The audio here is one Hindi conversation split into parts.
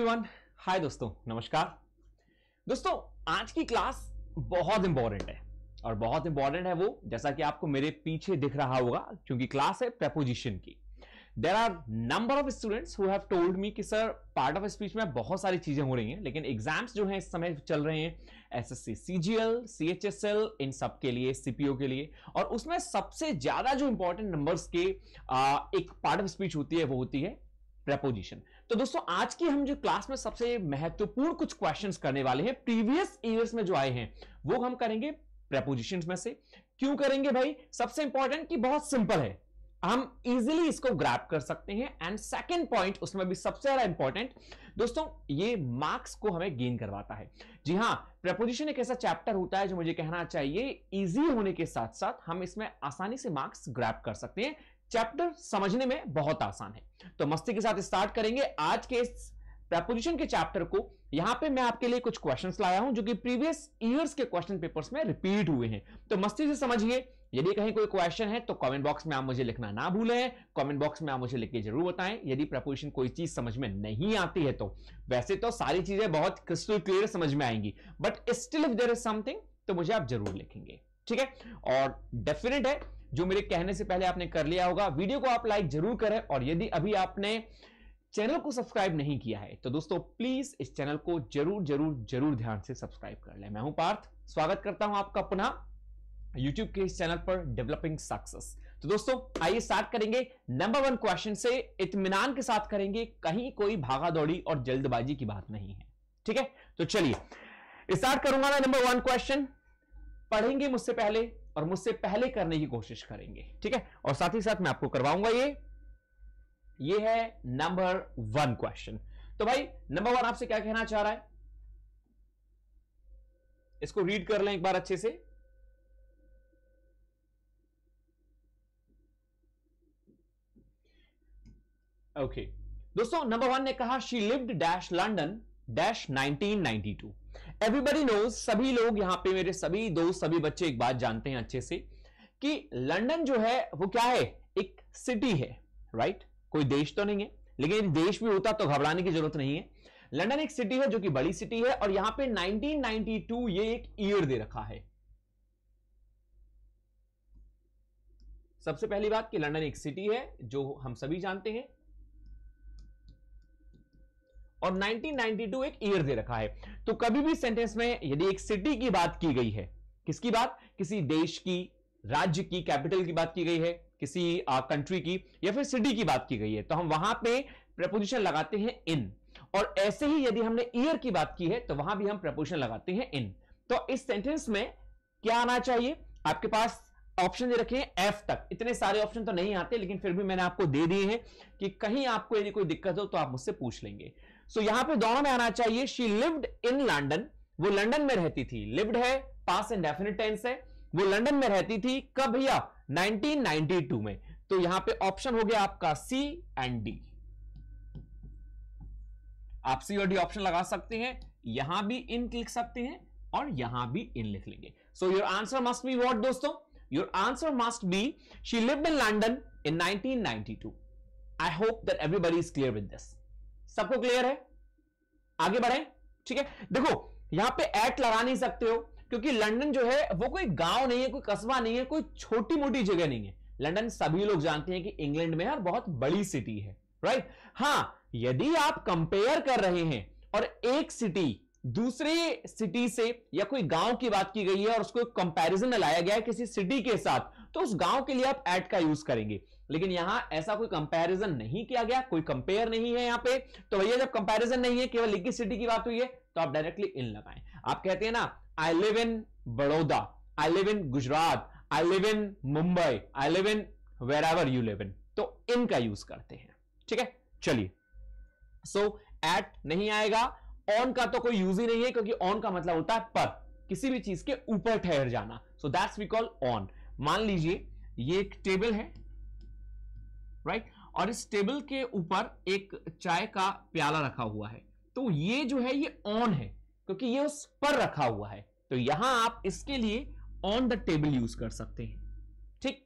एवरीवन, हाय दोस्तों, नमस्कार दोस्तों। आज की क्लास बहुत इंपॉर्टेंट है और बहुत इंपॉर्टेंट है वो, जैसा कि आपको मेरे पीछे दिख रहा होगा, क्योंकि क्लास है प्रेपोजिशन की। There are number of students who have told me कि सर पार्ट ऑफ स्पीच में बहुत सारी चीजें हो रही हैं, लेकिन एग्जाम्स जो हैं इस समय चल रहे हैं एसएससी सीजीएल, सीएचएसएल, इन सब के लिए, सीपीओ के लिए, और उसमें सबसे ज्यादा जो इंपॉर्टेंट नंबर्स के एक पार्ट ऑफ स्पीच होती है वो होती है प्रेपोजिशन। तो दोस्तों आज की हम जो क्लास में सबसे महत्वपूर्ण कुछ क्वेश्चंस करने वाले हैं प्रीवियस ईयर्स में जो आए हैं वो हम करेंगे प्रेपोजिशंस में से। क्यों करेंगे भाई? सबसे इंपॉर्टेंट कि बहुत सिंपल है, हम इजीली इसको ग्रैब कर सकते हैं। एंड सेकंड पॉइंट उसमें भी सबसे ज्यादा इंपॉर्टेंट दोस्तों, ये मार्क्स को हमें गेन करवाता है। जी हां, प्रेपोजिशन एक ऐसा चैप्टर होता है जो मुझे कहना चाहिए इजी होने के साथ साथ हम इसमें आसानी से मार्क्स ग्रैब कर सकते हैं। चैप्टर समझने में बहुत आसान है। तो मस्ती के साथ स्टार्ट करेंगे आज के इस प्रेपोजिशन के चैप्टर को। यहां पे मैं आपके लिए कुछ क्वेश्चंस लाया हूं जो कि प्रीवियस ईयर्स के क्वेश्चन पेपर्स में रिपीट हुए हैं। तो मस्ती से समझिए। यदि कहीं कोई क्वेश्चन है तो कमेंट बॉक्स में आप मुझे लिखना ना भूलें। कमेंट बॉक्स में आप मुझे लिख के जरूर बताएं यदि प्रेपोजिशन कोई चीज समझ में नहीं आती है तो। वैसे तो सारी चीजें बहुत क्रिस्टल क्लियर समझ में आएंगी, but still if there is something तो मुझे आप जरूर लिखेंगे, ठीक है। और डेफिनेट है जो मेरे कहने से पहले आपने कर लिया होगा, वीडियो को आप लाइक जरूर करें, और यदि अभी आपने चैनल को सब्सक्राइब नहीं किया है तो दोस्तों प्लीज इस चैनल को जरूर जरूर जरूर ध्यान से सब्सक्राइब कर लें। मैं हूं पार्थ, स्वागत करता हूं आपका पुनः यूट्यूब के इस चैनल पर डेवलपिंग सक्सेस। तो दोस्तों आइए स्टार्ट करेंगे नंबर 1 क्वेश्चन से। इत्मीनान के साथ करेंगे, कहीं कोई भागा दौड़ी और जल्दबाजी की बात नहीं है, ठीक है। तो चलिए स्टार्ट करूंगा मैं नंबर 1 क्वेश्चन। पढ़ेंगे मुझसे पहले और मुझसे पहले करने की कोशिश करेंगे, ठीक है। और साथ ही साथ मैं आपको करवाऊंगा ये है नंबर 1 क्वेश्चन। तो भाई नंबर 1 आपसे क्या कहना चाह रहा है, इसको रीड कर लें एक बार अच्छे से। ओके दोस्तों, नंबर 1 ने कहा she lived dash London dash 1992। Everybody knows, सभी लोग यहां पे, मेरे सभी दोस्त, सभी बच्चे एक बात जानते हैं अच्छे से कि लंदन जो है वो क्या है, एक सिटी है, राइट। कोई देश तो नहीं है, लेकिन देश भी होता तो घबराने की जरूरत नहीं है। लंदन एक सिटी है जो कि बड़ी सिटी है, और यहां पे 1992 ये एक ईयर दे रखा है। सबसे पहली बात कि लंदन एक सिटी है जो हम सभी जानते हैं, और 1992 एक ईयर दे रखा है। तो कभी भी सेंटेंस में यदि एक सिटी की बात की गई है, किसकी बात, किसी देश की, राज्य की, कैपिटल की बात की गई है, किसी कंट्री की, या फिर सिटी की बात की गई है, तो हम वहां पे प्रेपोजिशन लगाते हैं इन। और ऐसे ही यदि हमने ईयर की बात की है तो वहां भी हम प्रेपोजिशन लगाते हैं इन। तो इस सेंटेंस में क्या आना चाहिए, आपके पास ऑप्शन दे रखे हैं एफ तक। इतने सारे ऑप्शन तो नहीं आते, लेकिन फिर भी मैंने आपको दे दिए हैं कि कहीं आपको यदि कोई दिक्कत हो तो आप मुझसे पूछ लेंगे। सो यहां पे दोनों में आना चाहिए शी लिव्ड इन लंदन, वो लंदन में रहती थी। लिव्ड है, पास्ट इंडेफिनिट टेंस है, वो लंदन में रहती थी। कब भैया? 1992 में। तो यहां पे ऑप्शन हो गया आपका सी एंड डी। आप सी और डी ऑप्शन लगा सकते हैं, यहां भी इन लिख सकते हैं और यहां भी इन लिख लेंगे। So your answer must be what दोस्तों? Your answer must be she lived in London in 1992। I hope that everybody is clear with this. सबको क्लियर है? आगे बढ़े, ठीक है। देखो यहां पे एट लगा नहीं सकते हो, क्योंकि लंदन जो है वो कोई गांव नहीं है, कोई कस्बा नहीं है, कोई छोटी मोटी जगह नहीं है। लंदन सभी लोग जानते हैं कि इंग्लैंड में है और बहुत बड़ी सिटी है, राइट। हां, यदि आप कंपेयर कर रहे हैं और एक सिटी दूसरे सिटी से या कोई गांव की बात की गई है और उसको कंपैरिजन में लाया गया है किसी सिटी के साथ, तो उस गांव के लिए आप एट का यूज करेंगे। लेकिन यहां ऐसा कोई कंपैरिजन नहीं किया गया, कोई कंपेयर नहीं है यहां पे। तो भैया जब कंपैरिजन नहीं है, केवल एक ही सिटी की बात हुई है, तो आप डायरेक्टली इन लगाएं। आप कहते हैं ना, I live in Baroda, I live in Gujarat, I live in Mumbai, I live in wherever you live in, तो इन का यूज करते हैं, ठीक है। चलिए, सो एट नहीं आएगा। ऑन का तो कोई यूज ही नहीं है, क्योंकि ऑन का मतलब होता है पर, किसी भी चीज के ऊपर ठहर जाना। So that's we call on. मान लीजिए ये एक टेबल है, राइट, और इस टेबल के ऊपर एक चाय का प्याला रखा हुआ है, तो ये जो है ये ऑन है, क्योंकि ये उस पर रखा हुआ है। तो यहां आप इसके लिए ऑन द टेबल यूज कर सकते हैं, ठीक।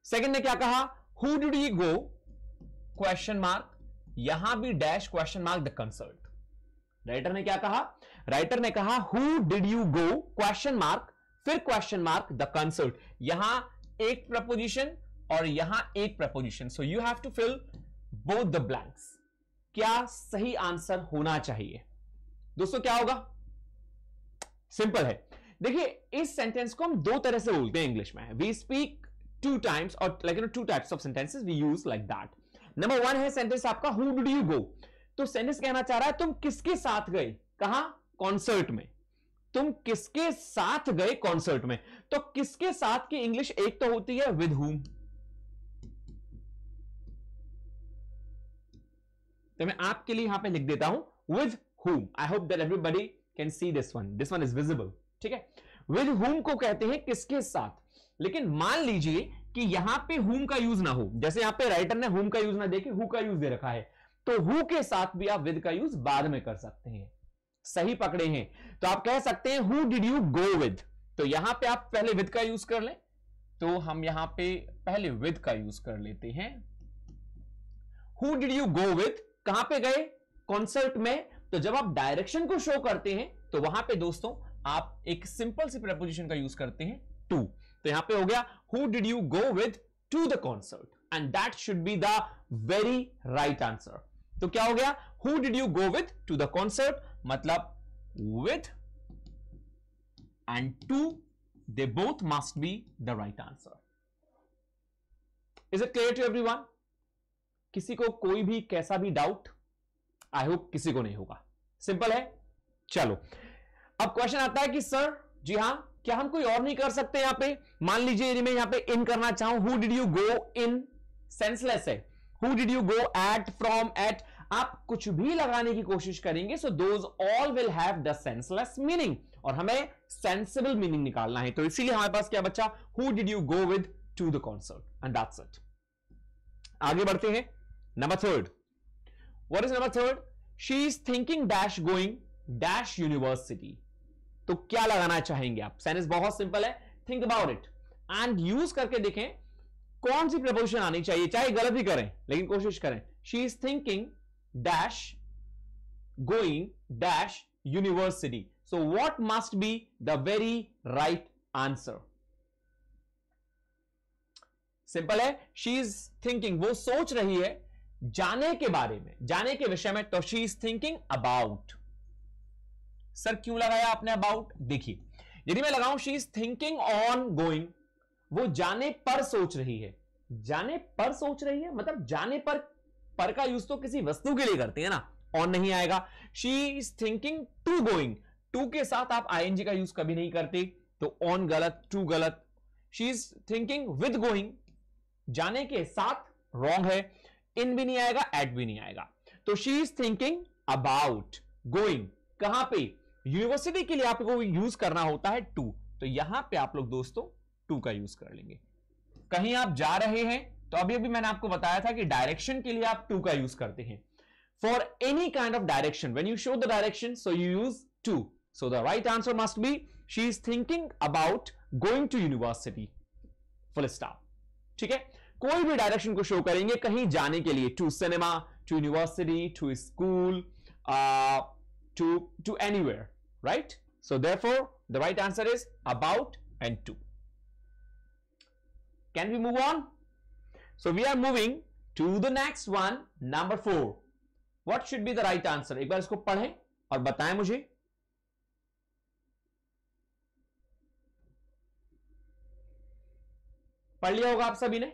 सेकंड ने क्या कहा, who did he go, question mark, यहां भी dash question mark the concert. Writer ने क्या कहा? राइटर ने कहा who did you go question mark, फिर क्वेश्चन मार्क द कंसर्ट। यहां एक प्रपोजिशन और यहां एक preposition, so you have to fill both the blanks. क्या सही आंसर होना चाहिए? दोस्तों क्या होगा? सिंपल है। देखिए इस सेंटेंस को हम दो तरह से बोलते हैं इंग्लिश में। वी स्पीक टू टाइम्स और like two types of sentences we use like that. Number one है सेंटेंस आपका हु डिड यू गो। तो सेंटेंस कहना चाह रहा है तुम किसके साथ गए? कहां? कॉन्सर्ट में। तुम किसके साथ गए? कॉन्सर्ट में। तो किसके साथ की इंग्लिश एक तो होती है विद हुम। तो मैं आपके लिए यहां पे लिख देता हूं with whom. I hope that everybody can see this one. This one is visible. ठीक है, विद हुम को कहते हैं किसके साथ। लेकिन मान लीजिए कि यहां पे हुम का यूज ना हो, जैसे यहां पे राइटर ने हुम का यूज ना देके हु का यूज दे रखा है, तो हु के साथ भी आप विद का यूज बाद में कर सकते हैं। सही पकड़े हैं? तो आप कह सकते हैं who did you go with. तो यहां पे आप पहले विद का यूज कर लें, तो हम यहां पे पहले विद का यूज कर लेते हैं। Who did you go with, कहां पे गए? कॉन्सर्ट में। तो जब आप डायरेक्शन को शो करते हैं तो वहां पे दोस्तों आप एक सिंपल सी प्रपोजिशन का यूज करते हैं टू। तो यहां पे हो गया who did you go with to the concert and that should be the very right answer. तो क्या हो गया? Who did you go with to the concert, मतलब with and to, they both must be the right answer. Is it clear to everyone? किसी को कोई भी कैसा भी डाउट? आई होप किसी को नहीं होगा। सिंपल है। चलो अब क्वेश्चन आता है कि सर जी हां, क्या हम कोई और नहीं कर सकते? यहां पे मान लीजिए यदि मैं यहां पे इन करना चाहूं, who did you go in, senseless है। Who did you go at, from, at, आप कुछ भी लगाने की कोशिश करेंगे so those all will have the senseless meaning, और हमें सेंसिबल मीनिंग निकालना है। तो इसीलिए हमारे पास क्या बच्चा? Who did you go with to the concert and that's it. आगे बढ़ते हैं। Number third, what is number third? She is thinking dash going dash university. तो क्या लगाना चाहेंगे आप? सेंटेंस बहुत सिंपल है, think about it and use करके देखें कौन सी प्रपोजिशन आनी चाहिए, चाहे गलत ही करें लेकिन कोशिश करें। She is thinking dash going dash university, so what must be the very right answer? Simple है, शी इज थिंकिंग, वो सोच रही है जाने के बारे में, जाने के विषय में, तो she is thinking about. Sir क्यों लगाया आपने अबाउट? देखिए यदि मैं लगाऊं she is thinking on going, वो जाने पर सोच रही है। जाने पर सोच रही है मतलब जाने पर का यूज तो किसी वस्तु के लिए करते हैं ना, ऑन नहीं आएगा। She is thinking to going, to के साथ आप आईएनजी का यूज कभी नहीं करते, तो ऑन गलत, टू गलत। She is thinking with going, जाने के साथ रॉन्ग है, इन भी नहीं आएगा, एट भी नहीं आएगा। तो she is thinking about going, कहां पे? यूनिवर्सिटी के लिए आपको यूज करना होता है टू, तो यहां पे आप लोग दोस्तों टू का यूज कर लेंगे। कहीं आप जा रहे हैं तो अभी अभी मैंने आपको बताया था कि डायरेक्शन के लिए आप टू का यूज करते हैं। For any kind of direction, when you show the direction so you use to, so the right answer must be she is thinking about going to university, full stop. ठीक है, कोई भी डायरेक्शन को शो करेंगे कहीं जाने के लिए, to cinema, to university, to school, to anywhere, right? So therefore the right answer is about and to. Can we move on? So we are moving to the next one, number 4. What should be the right answer? एक बार इसको पढ़ें और बताएं मुझे। पढ़ लिया होगा आप सभी ने।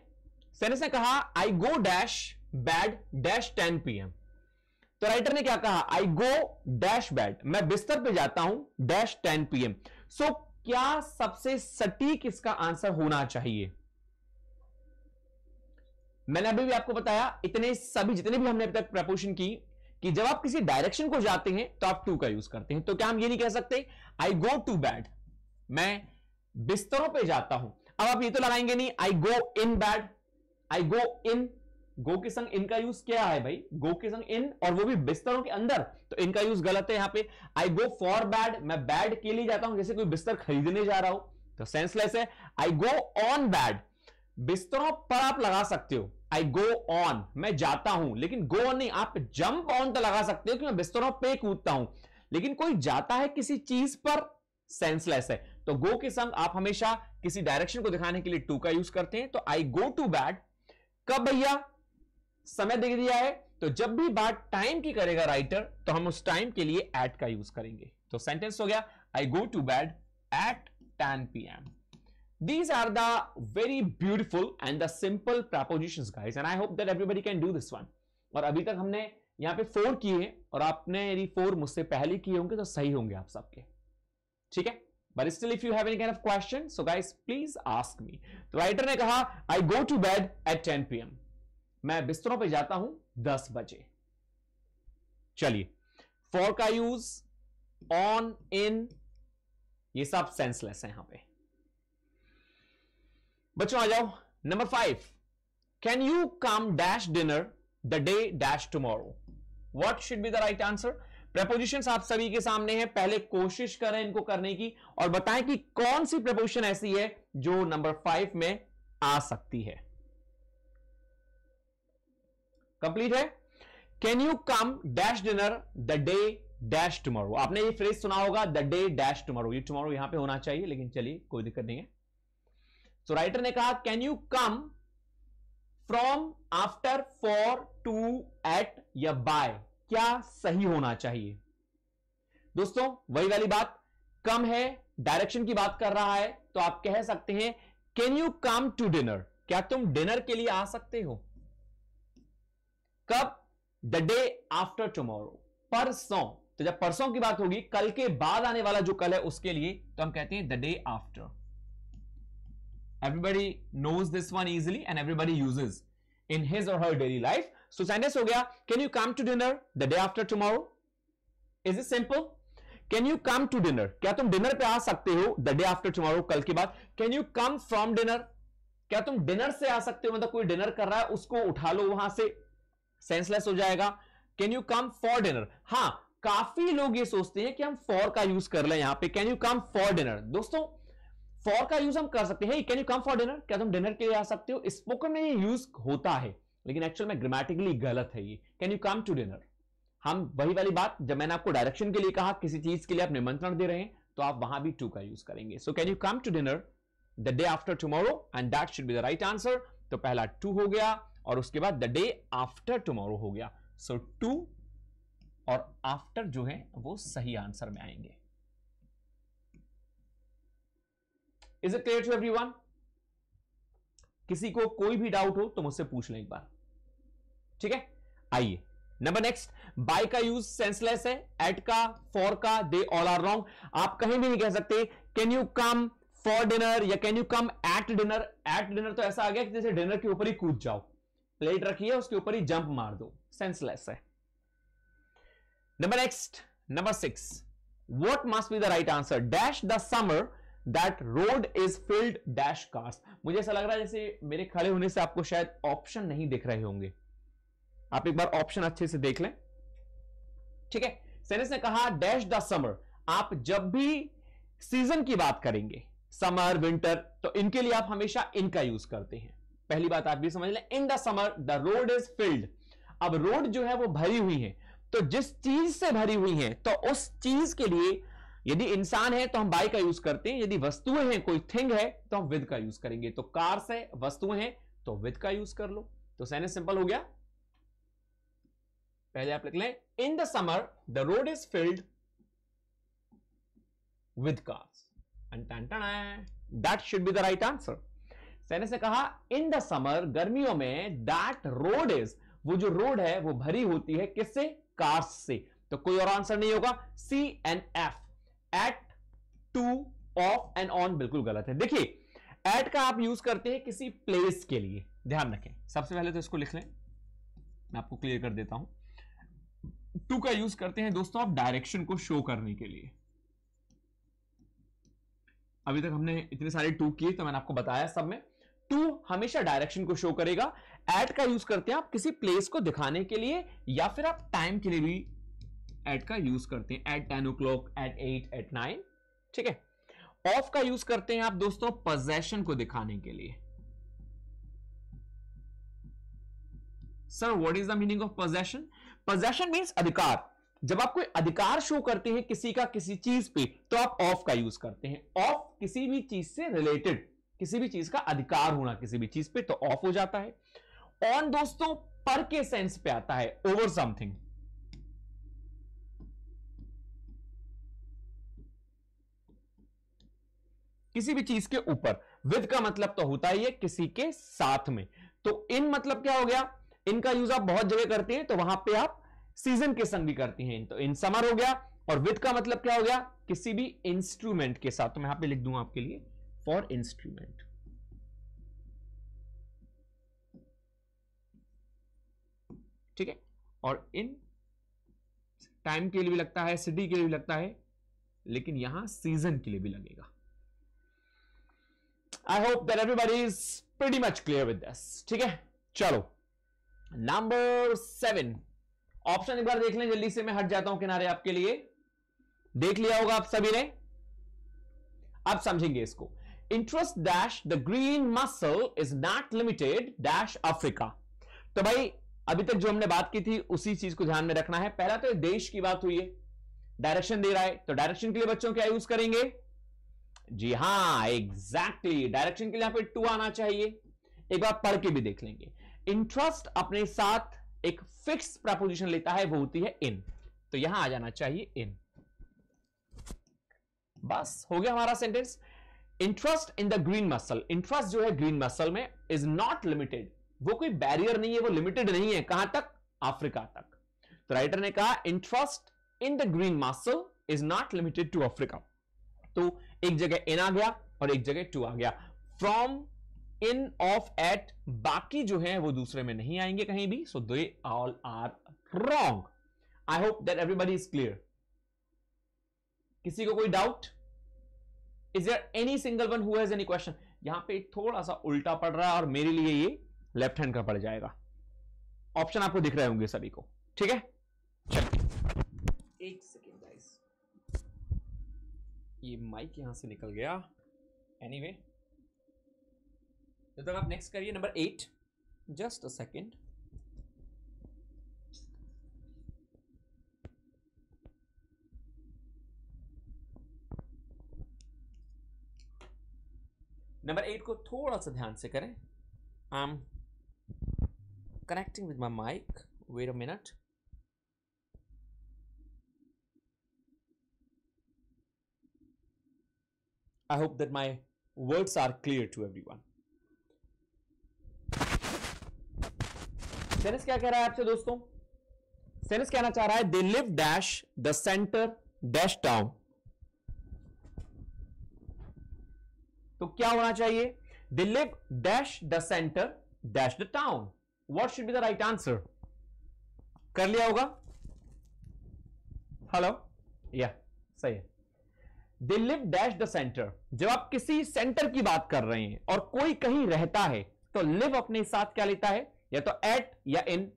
सेनेस ने कहा I go dash bed dash 10 PM। तो राइटर ने क्या कहा? आई गो डैश बेड, मैं बिस्तर पे जाता हूं डैश 10 PM। सो क्या सबसे सटीक इसका आंसर होना चाहिए? मैंने अभी भी आपको बताया, इतने सभी जितने भी हमने अभी तक प्रपोजिशन की, कि जब आप किसी डायरेक्शन को जाते हैं तो आप टू का यूज करते हैं। तो क्या हम ये नहीं कह सकते आई गो टू बेड, मैं बिस्तरों पे जाता हूं? अब आप ये तो लगाएंगे नहीं आई गो इन बेड, आई गो इन, गो के संग इन का यूज क्या है भाई? गो के संग इन, और वो भी बिस्तरों के अंदर, तो इनका यूज गलत है यहां पे। आई गो फॉर बेड, मैं बेड के लिए जाता हूं, जैसे कोई बिस्तर खरीदने जा रहा हो, तो सेंसलेस है। आई गो ऑन बेड, बिस्तरों पर आप लगा सकते हो, आई गो ऑन, मैं जाता हूं, लेकिन गो ऑन नहीं, आप जंप ऑन तो लगा सकते हो कि मैं बिस्तरों पे कूदता हूं, लेकिन कोई जाता है किसी चीज पर, सेंसलेस है। तो गो के संग आप हमेशा किसी डायरेक्शन को दिखाने के लिए टू का यूज करते हैं। तो आई गो टू बेड, कब भैया, समय दे दिया है, तो जब भी बात टाइम की करेगा राइटर, तो हम उस टाइम के लिए एट का यूज करेंगे। तो सेंटेंस हो गया, I go to bed at 10 PM। These are the very beautiful and the simple prepositions, guys, and I hope that everybody can do this one. और अभी तक हमने यहां पे 4 किए हैं, और आपने यदि 4 मुझसे पहले किए होंगे तो सही होंगे आप सबके, ठीक है। But still, if you have any kind of question, so guys, please ask me. तो राइटर ने कहा, I go to bed at 10 PM. मैं बिस्तरों पे जाता हूं 10 बजे। चलिए, for का यूज, on, in, ये सब सेंसलेस है यहां पे। बच्चों आ जाओ, number 5, can you come dash dinner the day dash tomorrow. What should be the right answer. Prepositions आप सभी के सामने हैं, पहले कोशिश करें इनको करने की और बताएं कि कौन सी प्रेपोजिशन ऐसी है जो नंबर 5 में आ सकती है। कंप्लीट है। Can you come dash dinner the day dash tomorrow. आपने ये फ्रेज सुना होगा, द डे डैश टुमारो, ये टुमारो यहां पे होना चाहिए, लेकिन चलिए कोई दिक्कत नहीं है। तो राइटर ने कहा, can you come from, after, for, to, at या बाय, क्या सही होना चाहिए। दोस्तों वही वाली बात, कम है, डायरेक्शन की बात कर रहा है, तो आप कह सकते हैं can you come to dinner, क्या तुम डिनर के लिए आ सकते हो। कब, द डे आफ्टर टुमारो, परसों। तो जब परसों की बात होगी, कल के बाद आने वाला जो कल है उसके लिए, तो हम कहते हैं the day after. Everybody knows this one easily and everybody uses in his or her daily life. So sentence हो गया, can you come to dinner the day after tomorrow? Is it simple? Can you come to dinner? क्या तुम डिनर पे आ सकते हो the day after tomorrow, कल के बाद। Can you come from dinner? क्या तुम डिनर से आ सकते हो, मतलब कोई डिनर कर रहा है उसको उठा लो वहां से, सेंसलेस हो जाएगा। Can you come for dinner? हाँ, काफी लोग ये सोचते हैं कि हम for का यूज कर लें यहां पे, can you come for dinner। दोस्तों फॉर का यूज हम कर सकते हैं, can you come for dinner, क्या तुम डिनर के लिए आ सकते हो। स्पोकन में ये यूज होता है, लेकिन एक्चुअल में ग्रामेटिकली गलत है ये, can you come to dinner. हम वही वाली बात, जब मैंने आपको डायरेक्शन के लिए कहा, किसी चीज के लिए आप निमंत्रण दे रहे हैं, तो आप वहां भी टू का यूज करेंगे। So can you come to dinner the day after tomorrow, and that should be the right answer. तो पहला टू हो गया, और उसके बाद द डे आफ्टर टुमारो हो गया। सो टू और आफ्टर जो है वो सही आंसर में आएंगे। Is it clear to everyone? किसी को कोई भी डाउट हो तो मुझसे पूछ लें एक बार, ठीक है। आइए नंबर नेक्स्ट, बाय का यूज सेंसलेस है, एट का, फॉर का, दे ऑल आर रॉन्ग। आप कहीं भी नहीं कह सकते can you come for dinner या can you come at dinner. At dinner तो ऐसा आ गया कि जैसे डिनर के ऊपर ही कूद जाओ, प्लेट रखिए उसके ऊपर ही जंप मार दो, सेंसलेस है। Number next, number 6, what must be the right answer. Dash the summer that road is filled dash cars. मुझे ऐसा लग रहा है जैसे मेरे खड़े होने से आपको शायद ऑप्शन नहीं दिख रहे होंगे, आप एक बार ऑप्शन अच्छे से देख लें, ठीक है। सेनेस ने कहा डैश द समर, आप जब भी सीजन की बात करेंगे, समर, विंटर, तो इनके लिए आप हमेशा इन का यूज करते हैं। पहली बात आप भी समझ लें, in the summer the road is filled. अब रोड जो है वो भरी हुई है, तो जिस चीज से भरी हुई है, तो उस चीज के लिए यदि इंसान है तो हम बाय का यूज करते हैं, यदि वस्तुएं हैं, कोई थिंग है, तो हम विद का यूज करेंगे। तो कार्स है, वस्तुएं हैं, तो विद का यूज कर लो। तो सेंटेंस सिंपल हो गया। पहले आप लिख लें, in the summer the road is filled with cars, and that should be the right answer. Sentence ने कहा इन द समर, गर्मियों में, दैट रोड इज, वो जो रोड है वो भरी होती है किससे, कार्स से। तो कोई और आंसर नहीं होगा, C and F. At, to, of and on बिल्कुल गलत है। देखिए एट का आप यूज करते हैं किसी प्लेस के लिए, ध्यान रखें। सबसे पहले तो इसको लिख लें, मैं आपको क्लियर कर देता हूं। टू का यूज करते हैं दोस्तों आप डायरेक्शन को शो करने के लिए। अभी तक हमने इतने सारे टू किए, तो मैंने आपको बताया सब में टू हमेशा डायरेक्शन को शो करेगा। एट का यूज करते हैं आप किसी प्लेस को दिखाने के लिए, या फिर आप टाइम के लिए भी एट का यूज करते हैं, एट 10 o'clock, एट 8, एट 9, ठीक है। ऑफ का यूज करते हैं आप दोस्तों पोजेशन को दिखाने के लिए। Sir what is the meaning of possession? Possession means अधिकार। जब आप कोई अधिकार शो करते हैं किसी का किसी चीज पे, तो आप ऑफ का यूज करते हैं। ऑफ किसी भी चीज से रिलेटेड, किसी भी चीज का अधिकार होना किसी भी चीज पे, तो ऑफ हो जाता है। ऑन दोस्तों पर के सेंस पे आता है, ओवर समथिंग। किसी भी चीज के ऊपर। विद का मतलब तो होता ही है किसी के साथ में। तो इन मतलब क्या हो गया? इनका यूज आप बहुत जगह करते हैं, तो वहां पे आप सीजन के संग भी करते हैं। तो इन समर हो गया। और विद का मतलब क्या हो गया? किसी भी इंस्ट्रूमेंट के साथ। तो मैं यहां पे लिख दूंगा आपके लिए फॉर इंस्ट्रूमेंट। ठीक है। और इन टाइम के लिए भी लगता है, सिटी के लिए भी लगता है, लेकिन यहां सीजन के लिए भी लगेगा। आई hope that everybody is pretty much clear with this. ठीक है, चलो नंबर 7 ऑप्शन एक बार देख लें जल्दी से। मैं हट जाता हूं किनारे आपके लिए। देख लिया होगा आप सभी ने। आप समझेंगे इसको। Interest dash the green mussel is not limited dash Africa. तो भाई अभी तक जो हमने बात की थी उसी चीज को ध्यान में रखना है। पहला तो देश की बात हुई है, डायरेक्शन दे रहा है, तो डायरेक्शन के लिए बच्चों क्या यूज करेंगे? जी हां, एग्जैक्टली डायरेक्शन के लिए यहां पे टू आना चाहिए। एक बार पढ़ के भी देख लेंगे। इंटरेस्ट अपने साथ एक फिक्स प्रपोजिशन लेता है, वो होती है इन। तो यहां आ जाना चाहिए इन। बस हो गया हमारा sentence. Interest in the green muscle, interest जो है ग्रीन मसल में इज नॉट लिमिटेड, वो कोई बैरियर नहीं है, वो लिमिटेड नहीं है। कहां तक? अफ्रीका तक। तो राइटर ने कहा interest in the green mussel is not limited to Africa. तो एक जगह इन आ गया और एक जगह टू आ गया। फ्रॉम, इन, ऑफ, एट, बाकी जो है वो दूसरे में नहीं आएंगे कहीं भी। So they all are wrong. I hope that everybody is clear. किसी को कोई doubt? Is there any single one who has any question? यहां पे थोड़ा सा उल्टा पड़ रहा है और मेरे लिए ये लेफ्ट हैंड का पड़ जाएगा। ऑप्शन आपको दिख रहे होंगे सभी को। ठीक है, चलिए एक सेकेंड गाइस, ये माइक यहां से निकल गया। एनीवे, जब तक आप नेक्स्ट करिए number 8। Just a second. Number 8 को थोड़ा सा ध्यान से करें। I am connecting with my mic, wait a minute. I hope that my words are clear to everyone. सेनेस क्या कह रहा है आपसे दोस्तों? सेनेस कहना चाह रहा है they live dash the centre dash town. तो क्या होना चाहिए? They live dash the centre dash the town. What should be the right answer? कर लिया होगा? हेलो, या सही है। They live dash the centre. जब आप किसी सेंटर की बात कर रहे हैं और कोई कहीं रहता है, तो लिव अपने साथ क्या लेता है? या तो एट या इन।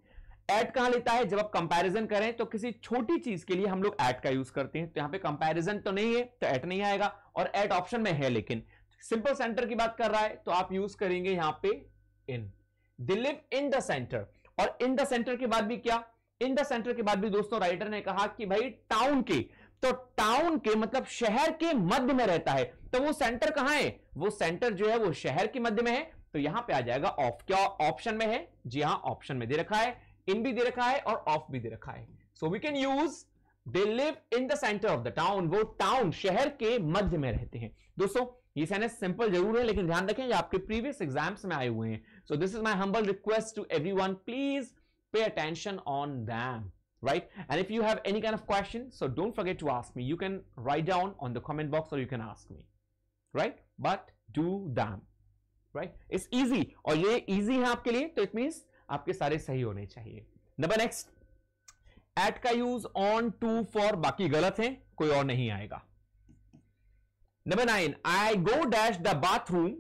एट कहां लेता है? जब आप कंपैरिजन करें तो किसी छोटी चीज के लिए हम लोग एट का यूज करते हैं। तो यहां पे कंपैरिजन तो नहीं है, तो एट नहीं आएगा। और एट ऑप्शन में है, लेकिन सिंपल सेंटर की बात कर रहा है तो आप यूज करेंगे यहां पे in. They live in the centre. और इन द सेंटर के बाद भी क्या? इन द सेंटर के बाद भी दोस्तों राइटर ने कहा कि भाई टाउन के, तो टाउन के मतलब शहर के मध्य में रहता है। तो वो सेंटर कहां है? वो सेंटर जो है वो शहर के मध्य में है। तो यहां पे आ जाएगा ऑफ। क्या ऑप्शन में है? जी हां, ऑप्शन में दे रखा है, इन भी दे रखा है और ऑफ भी दे रखा है। So we can use they live in the centre of the town. वो टाउन शहर के मध्य में रहते हैं। दोस्तों ये सेंटेंस सिंपल जरूर है, लेकिन ध्यान रखें ये आपके प्रीवियस एग्जाम्स में आए हुए हैं। So this is my humble request to everyone, please pay attention on them. Right? And if you have any kind of question, so don't forget to ask me. You can write down on the comment box or you can ask me. Right? But do them. Right? It's easy. और ये easy है आपके लिए, तो it means आपके सारे सही होने चाहिए. Number next. At का use on, to, for बाकी गलत है, कोई और नहीं आएगा. Number 9. I go dash the bathroom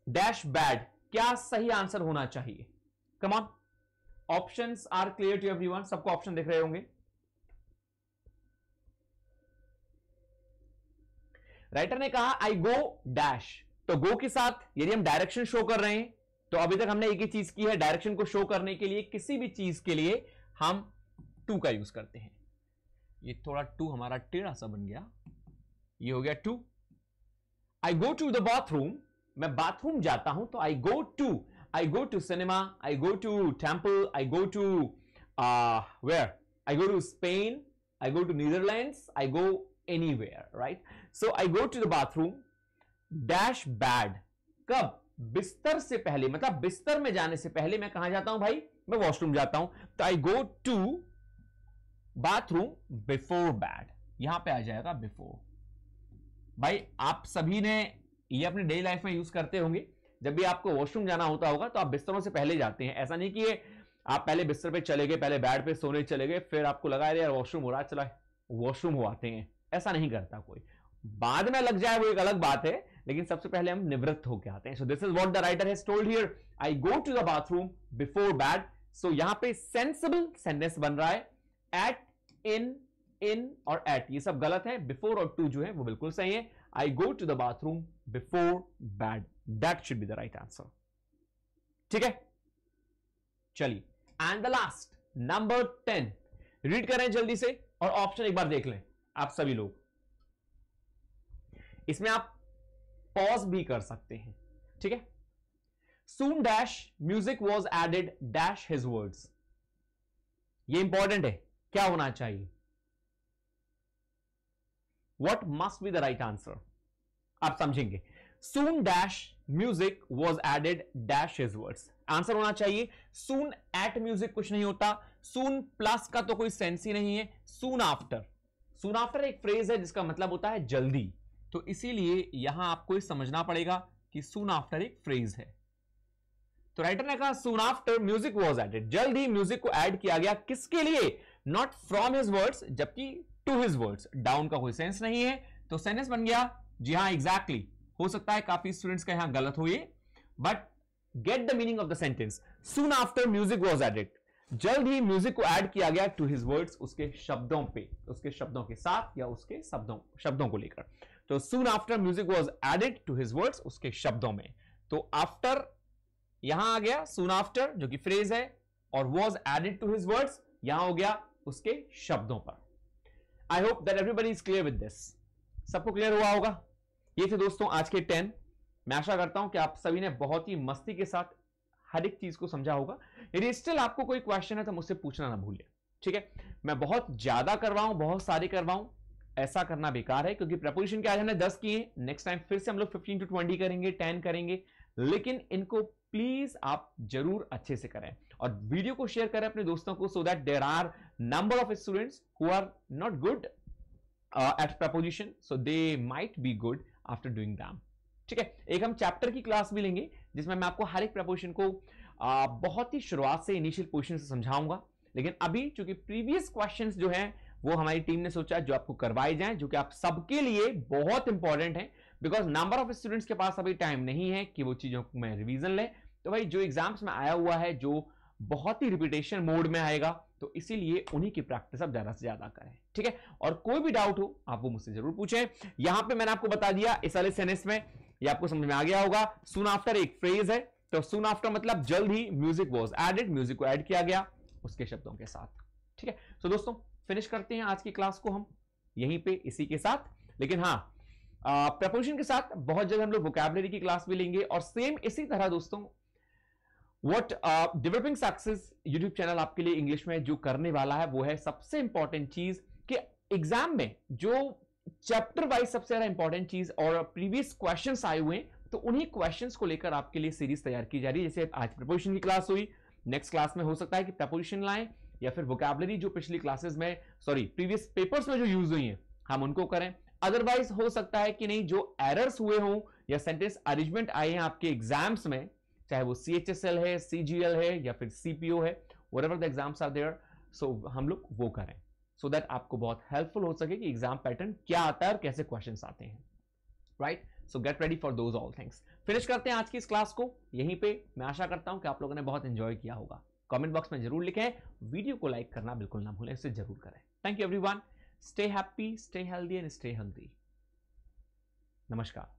dash bad. क्या सही आंसर होना चाहिए? Come on. Options are clear to everyone. सबको ऑप्शन दिख रहे होंगे। राइटर ने कहा आई गो डैश, तो गो के साथ यदि हम डायरेक्शन शो कर रहे हैं तो अभी तक हमने एक ही चीज की है, डायरेक्शन को शो करने के लिए किसी भी चीज के लिए हम टू का यूज करते हैं। ये थोड़ा टू हमारा टेढ़ा सा बन गया, ये हो गया to. I go to the bathroom, मैं बाथरूम जाता हूं, तो I go to cinema, I go to temple, I go to where, I go to Spain, I go to Netherlands, I go anywhere, right. So I go to the bathroom dash bed, कब? बिस्तर से पहले, मतलब बिस्तर में जाने से पहले मैं कहां जाता हूं भाई? मैं वॉशरूम जाता हूं। तो I go to bathroom before bed, यहां पे आ जाएगा बिफोर। भाई आप सभी ने ये अपने डेली लाइफ में यूज करते होंगे, जब भी आपको वॉशरूम जाना होता होगा तो आप बिस्तरों से पहले जाते हैं। ऐसा नहीं कि आप पहले बिस्तर पे चले गए, पहले बेड पे सोने चले गए, फिर आपको लगा यार वॉशरूम हो रहा है, चला वॉशरूम हो आते हैं। ऐसा नहीं करता कोई, बाद में लग जाए वो एक अलग बात है, लेकिन सबसे पहले हम निवृत्त होकर आते हैं। So this is what the writer has told here, I go to the bathroom before bed. So यहां पे सेंसिबल सेंटेंस बन रहा है, एट, इन और एट ये सब गलत है, बिफोर और टू जो है वो बिल्कुल सही है। I go to the bathroom before bed, that should be the right answer. ठीक है, चलिए and the last number 10 read करें जल्दी से, और ऑप्शन एक बार देख लें आप सभी लोग। इसमें आप पॉज भी कर सकते हैं, ठीक है। Soon dash music was added dash his words, ये इंपॉर्टेंट है, क्या होना चाहिए? What must be the right answer? आप समझेंगे। Soon dash music was added dash his words, answer होना चाहिए सून एट म्यूजिक कुछ नहीं होता, सून प्लस का तो कोई सेंस ही नहीं है। सून आफ्टर एक फ्रेज है जिसका मतलब होता है जल्दी, तो इसीलिए यहां आपको समझना पड़ेगा कि सून आफ्टर एक फ्रेज है। तो राइटर ने कहा soon after music was added, जल्द ही म्यूजिक को ऐड किया गया, किसके लिए? नॉट फ्रॉम हिज वर्ड्स, जबकि टू हिज वर्ड्स, डाउन का कोई सेंस नहीं है, तो सेंटेंस बन गया। जी हां, एग्जैक्टली हो सकता है काफी स्टूडेंट्स का यहां गलत हो ये, but get the meaning of the sentence. Soon after music was added, जल्द ही म्यूजिक को ऐड किया गया टू हिज वर्ड्स, उसके शब्दों पे, उसके शब्दों के साथ या उसके शब्दों को लेकर। तो soon after music was added to his words, उसके शब्दों में। तो आफ्टर यहां आ गया सून आफ्टर जो कि फ्रेज है, और was added to his words यहां हो गया उसके शब्दों पर। I hope that everybody is clear with this, सबको क्लियर हुआ होगा। ये थे दोस्तों आज के 10। मैं आशा करता हूं कि आप सभी ने बहुत ही मस्ती के साथ हर एक चीज को समझा होगा। यदि स्टिल आपको कोई क्वेश्चन है तो मुझसे पूछना ना भूलिए, ठीक है। मैं बहुत ज्यादा करवाऊं, बहुत सारे करवाऊं, ऐसा करना बेकार है, क्योंकि प्रपोजिशन के आज हमने 10 किए, नेक्स्ट टाइम फिर से हम लोग 15 to 20 करेंगे, 10 करेंगे, लेकिन इनको प्लीज आप जरूर अच्छे से करें और वीडियो को शेयर करें अपने दोस्तों को, so that there are number of students who are not good at preposition, so they might be good after doing them. ठीक है, एक हम चैप्टर की क्लास भी लेंगे जिसमें मैं आपको हर एक प्रपोजिशन को बहुत ही शुरुआत से, इनिशियल पोजीशन से समझाऊंगा। लेकिन अभी चूंकि प्रीवियस क्वेश्चंस जो हैं वो हमारी टीम ने सोचा जो आपको करवाए जाएं, जो कि आप सबके लिए बहुत इंपॉर्टेंट है, बिकॉज नंबर ऑफ स्टूडेंट्स के पास अभी टाइम नहीं है कि वो चीजों को मैं रिवीजन ले। तो भाई जो एग्जाम्स में आया हुआ है, जो बहुत ही रिपीटेशन मोड में आएगा, तो इसीलिए उन्हीं की प्रैक्टिस आप ज्यादा से ज्यादा करें, ठीक है। और कोई भी डाउट हो आप वो मुझसे जरूर पूछें। यहां पे मैंने आपको बता दिया इस वाले सेंटेंस में, ये आपको समझ में आ गया होगा। सून आफ्टर एक फ्रेज है, तो सून आफ्टर मतलब जल्द ही म्यूजिक वॉज एडेड, म्यूजिक को ऐड किया गया उसके शब्दों के साथ, ठीक है। तो दोस्तों फिनिश करते हैं आज की क्लास को हम यहीं पे इसी के साथ। लेकिन हाँ, प्रपोजिशन के साथ बहुत जल्द हम लोग वोकैबुलरी की क्लास भी लेंगे, और सेम इसी तरह दोस्तों what developing success YouTube channel आपके लिए इंग्लिश में जो करने वाला है वो है सबसे इंपॉर्टेंट चीज कि एग्जाम में जो चैप्टर वाइज सबसे ज्यादा इंपॉर्टेंट चीज और प्रीवियस क्वेश्चंस आए हुए हैं, तो उन्हीं क्वेश्चंस को लेकर आपके लिए सीरीज तैयार की जा रही है। जैसे आज प्रपोजिशन की क्लास हुई, नेक्स्ट क्लास में हो सकता है कि प्रपोजिशन लाएं, या फिर वोकैबुलरी जो पिछली क्लासेस में, सॉरी प्रीवियस पेपर्स में जो यूज हुई हैं हम उनको करें। अदरवाइज हो सकता है कि नहीं, जो एरर्स हुए हों या सेंटेंस अरेंजमेंट आए हैं आपके एग्जाम्स में, चाहे वो CHSL है, CGL है या फिर CPO है, whatever the exams are there, so हम लोग वो करें, सो दैट आपको बहुत हेल्पफुल हो सके कि एग्जाम पैटर्न क्या आता है और कैसे क्वेश्चंस आते हैं, right. So get ready for those all things. Finish करते हैं आज की इस क्लास को यहीं पे। मैं आशा करता हूं कि आप लोगों ने बहुत एंजॉय किया होगा। कमेंट बॉक्स में जरूर लिखें, वीडियो को लाइक करना बिल्कुल ना भूलें, इसे जरूर करें। Thank you everyone, stay happy, stay healthy and stay hungry. नमस्कार।